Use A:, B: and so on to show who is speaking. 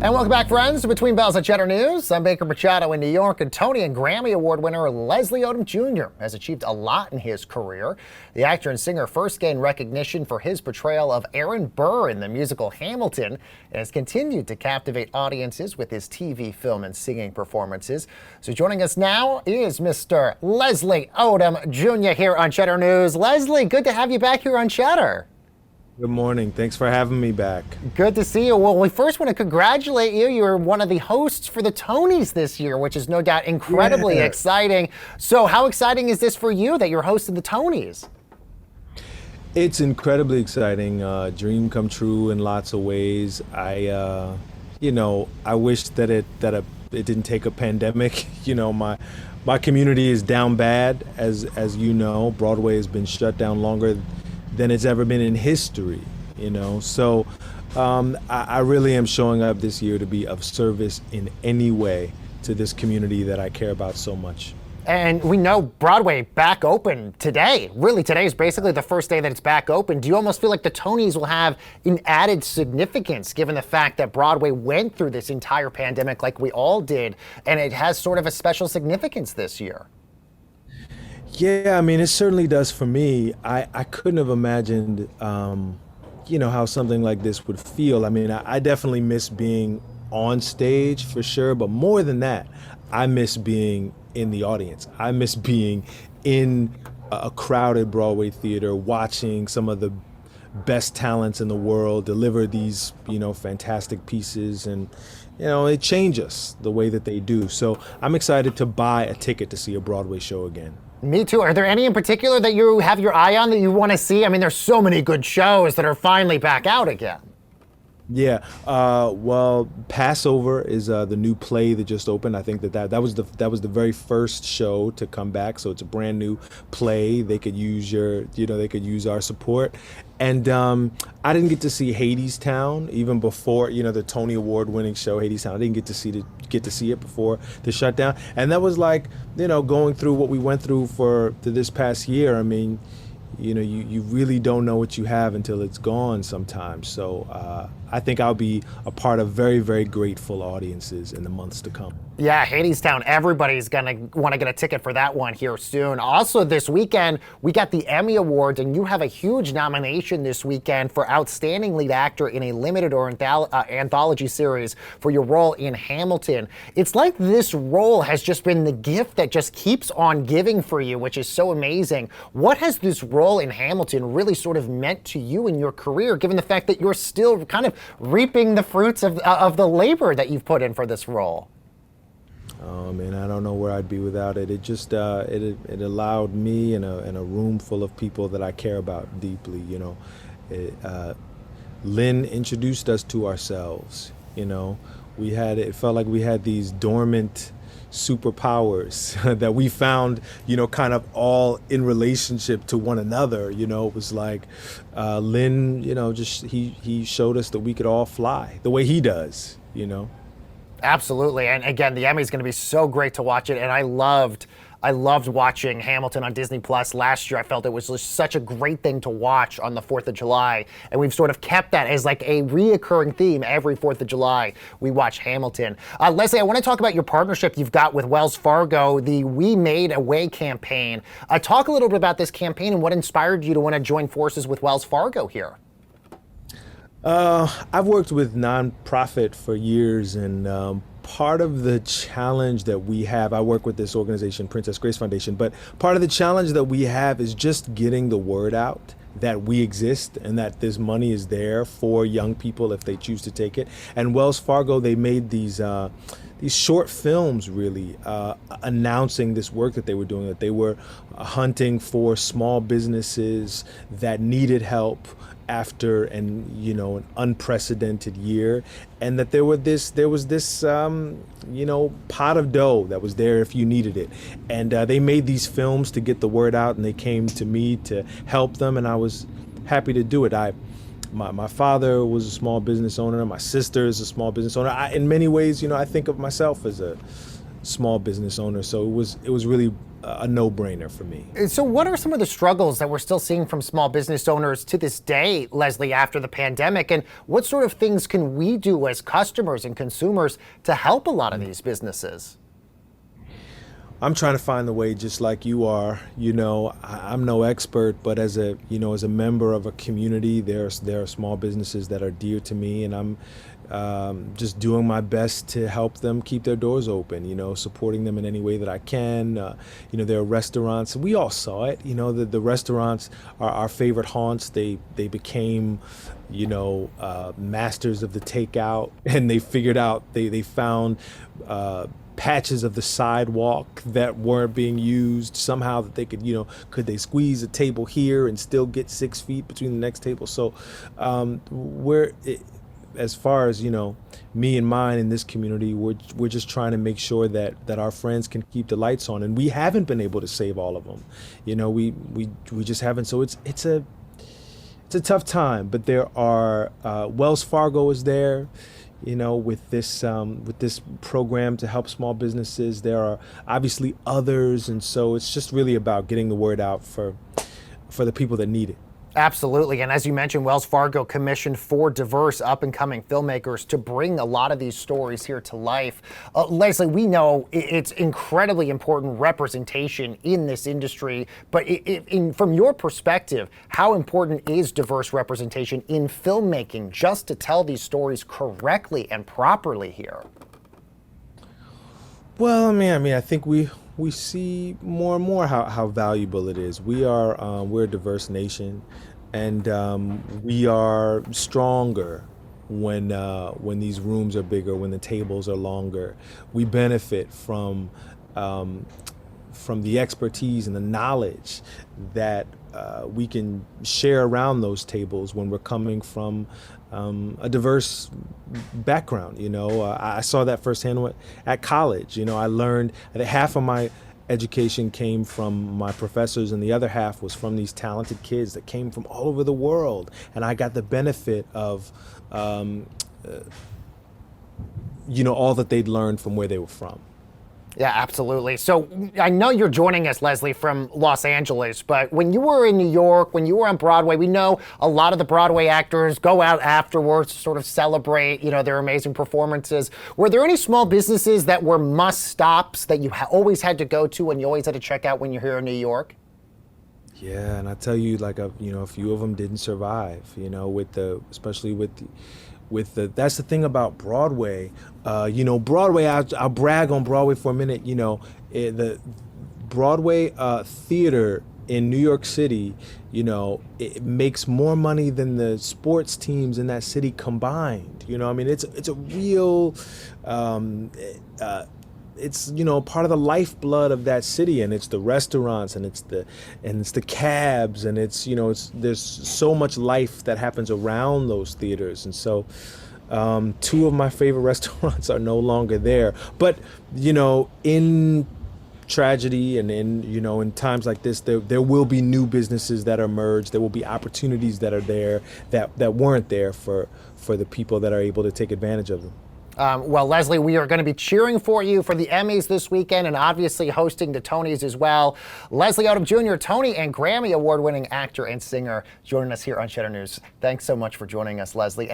A: And welcome back, friends, to Between Bells and Cheddar News. I'm Baker Machado in New York, and Tony and Grammy Award winner Leslie Odom Jr. has achieved a lot in his career. The actor and singer first gained recognition for his portrayal of Aaron Burr in the musical Hamilton, and has continued to captivate audiences with his TV, film, and singing performances. So joining us now is Mr. Leslie Odom Jr. here on Cheddar News. Leslie, good to have you back here on Cheddar.
B: Good morning. Thanks for having me back.
A: Good to see you. Well, we first want to congratulate you. You're one of the hosts for the Tonys this year, which is no doubt incredibly exciting. So how exciting is this for you that you're hosting the Tonys?
B: It's incredibly exciting. Dream come true in lots of ways. I wish that it didn't take a pandemic. My community is down bad, as you know. Broadway has been shut down longer than it's ever been in history, So I really am showing up this year to be of service in any way to this community that I care about so much.
A: And we know Broadway back open today. Really, today is basically the first day that it's back open. Do you almost feel like the Tonys will have an added significance given the fact that Broadway went through this entire pandemic like we all did, and it has sort of a special significance this year?
B: Yeah, I mean, it certainly does for me. I couldn't have imagined, how something like this would feel. I mean, I definitely miss being on stage for sure, but more than that, I miss being in the audience. I miss being in a crowded Broadway theater, watching some of the best talents in the world deliver these, fantastic pieces, and it changes the way that they do. So I'm excited to buy a ticket to see a Broadway show again.
A: Me too. Are there any in particular that you have your eye on that you want to see? I mean, there's so many good shows that are finally back out again.
B: Yeah. Well, Passover is the new play that just opened. I think that was the very first show to come back. So it's a brand new play. They could use they could use our support. And I didn't get to see Hadestown even before, the Tony Award winning show Hadestown. I didn't get to see it before the shutdown. And that was like, going through what we went through for this past year. I mean, you really don't know what you have until it's gone sometimes. So I think I'll be a part of very, very grateful audiences in the months to come.
A: Yeah, Hadestown, everybody's going to want to get a ticket for that one here soon. Also this weekend, we got the Emmy Awards, and you have a huge nomination this weekend for Outstanding Lead Actor in a Limited or Anthology Series for your role in Hamilton. It's like this role has just been the gift that just keeps on giving for you, which is so amazing. What has this role in Hamilton really sort of meant to you in your career, given the fact that you're still kind of reaping the fruits of the labor that you've put in for this role?
B: Oh man, I don't know where I'd be without it. It just it allowed me in a room full of people that I care about deeply. Lin introduced us to ourselves. It felt like we had these dormant superpowers that we found, kind of all in relationship to one another. It was like Lin, he showed us that we could all fly the way he does.
A: Absolutely. And again, the Emmy is going to be so great to watch it. And I loved watching Hamilton on Disney Plus last year. I felt it was just such a great thing to watch on the 4th of July. And we've sort of kept that as like a reoccurring theme every 4th of July. We watch Hamilton. Leslie, I want to talk about your partnership you've got with Wells Fargo, the We Made a Way campaign. Talk a little bit about this campaign and what inspired you to want to join forces with Wells Fargo here.
B: I've worked with nonprofit for years, and part of the challenge that we have, I work with this organization, Princess Grace Foundation, but part of the challenge that we have is just getting the word out that we exist and that this money is there for young people if they choose to take it. And Wells Fargo, they made these short films really announcing this work that they were doing, that they were hunting for small businesses that needed help after an unprecedented year, and that there was this pot of dough that was there if you needed it. And they made these films to get the word out, and they came to me to help them, and I was happy to do it. My father was a small business owner. My sister is a small business owner. In many ways, I think of myself as a small business owners. So it was really a no-brainer for me.
A: So what are some of the struggles that we're still seeing from small business owners to this day, Leslie, after the pandemic? And what sort of things can we do as customers and consumers to help a lot of these businesses?
B: I'm trying to find the way, just like you are. I'm no expert, but as a member of a community, there are small businesses that are dear to me, and I'm just doing my best to help them keep their doors open, supporting them in any way that I can. There are restaurants, we all saw it, the restaurants are our favorite haunts. They became, masters of the takeout, and they figured out, they found patches of the sidewalk that weren't being used somehow, that they could they squeeze a table here and still get 6 feet between the next table. So as far as me and mine in this community, we're just trying to make sure that our friends can keep the lights on, and we haven't been able to save all of them. We just haven't. So it's a tough time, but there are Wells Fargo is there, with this program to help small businesses. There are obviously others, and so it's just really about getting the word out for the people that need it.
A: Absolutely. And as you mentioned, Wells Fargo commissioned 4 diverse up-and-coming filmmakers to bring a lot of these stories here to life. Leslie, we know it's incredibly important representation in this industry, but from your perspective, how important is diverse representation in filmmaking just to tell these stories correctly and properly here?
B: Well, I think we see more and more how valuable it is. We're a diverse nation, and we are stronger when these rooms are bigger, when the tables are longer. We benefit from the expertise and the knowledge that we can share around those tables when we're coming from a diverse background. I saw that firsthand at college. I learned that half of my education came from my professors, and the other half was from these talented kids that came from all over the world, and I got the benefit of all that they'd learned from where they were from.
A: Yeah, absolutely. So I know you're joining us, Leslie, from Los Angeles, but when you were in New York, when you were on Broadway, we know a lot of the Broadway actors go out afterwards to sort of celebrate, their amazing performances. Were there any small businesses that were must-stops that you always had to go to and you always had to check out when you're here in New York?
B: Yeah, and I tell you, a few of them didn't survive, especially with the that's the thing about Broadway. Broadway, I'll brag on Broadway for a minute. The Broadway theater in New York City, it makes more money than the sports teams in that city combined. It's a real it's part of the lifeblood of that city, and it's the restaurants, and it's the cabs, and there's so much life that happens around those theaters. And so 2 of my favorite restaurants are no longer there, but in tragedy and in times like this, there will be new businesses that emerge. There will be opportunities that are there that weren't there for the people that are able to take advantage of them.
A: Well, Leslie, we are going to be cheering for you for the Emmys this weekend and obviously hosting the Tonys as well. Leslie Odom Jr., Tony and Grammy award-winning actor and singer, joining us here on Cheddar News. Thanks so much for joining us, Leslie.